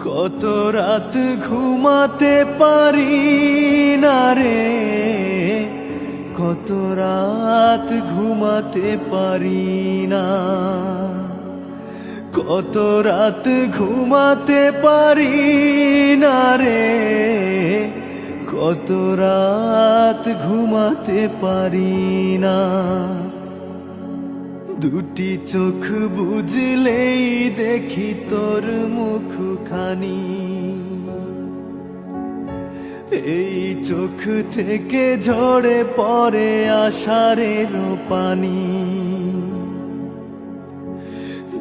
কত রাত ঘুমাতে পারি না রে, কত রাত ঘুমাতে পারি না, কত রাত ঘুমাতে পারি না রে, কত রাত ঘুমাতে পারি না। দুটি চোখ বুঝলেই দেখি তোর মুখখানি, এই চোখ থেকে ঝরে পড়ে আষাঢ়ের পানি।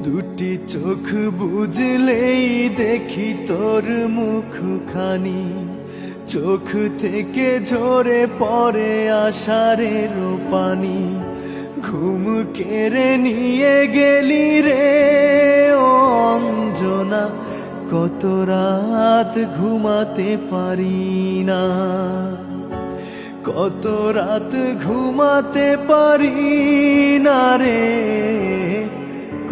দুটি চোখ বুঝলেই দেখি তোর মুখখানি, চোখ থেকে ঝরে পড়ে আষাঢ়ের পানি। ঘুম কেড়ে নিয়ে গেলি রে ও অঞ্জনা, কত রাত ঘুমাতে পারি না, কত রাত ঘুমাতে পারি না রে,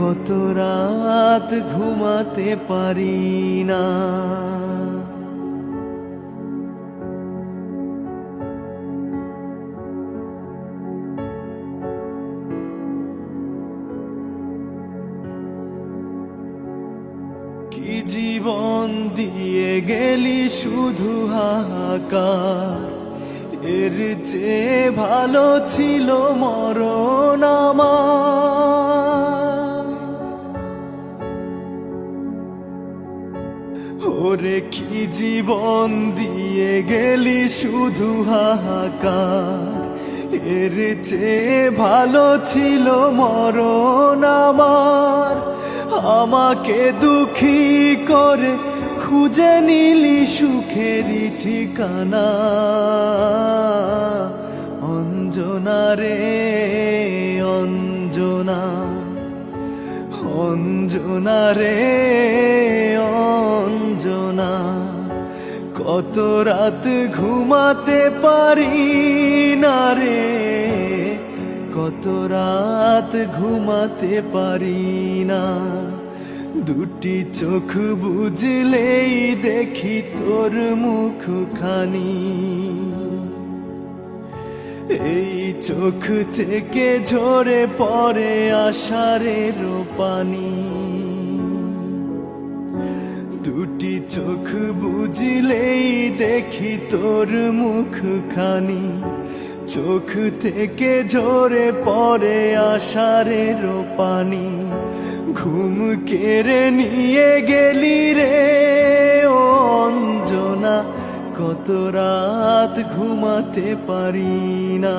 কত রাত ঘুমাতে পারি না। কি জীবন দিয়ে গেলি শুধু হাহাকার, এর চেয়ে ভালো ছিল মরণ আমার। ওরে কি জীবন দিয়ে গেলি শুধু হাহাকার, এর চেয়ে ভালো ছিল মরণ আমার। আমাকে দুঃখী করে খুঁজে নিলি সুখেরই ঠিকানা, অঞ্জনা রে অঞ্জনা, অঞ্জনা রে অঞ্জনা। কত রাত ঘুমাতে পারি না রে, কত রাত ঘুমাতে পারি না। দুটি চোখ বুঝলেই দেখি তোর মুখখানি, এই চোখ থেকে ঝরে পড়ে আষাঢ়ের পানি। দুটি চোখ বুঝলেই দেখি তোর মুখখানি, চোখ থেকে ঝরে পড়ে আষাঢ়ের পানি। ঘুম কেড়ে নিয়ে গেলি রে ও অঞ্জনা, কত রাত ঘুমাতে পারি না।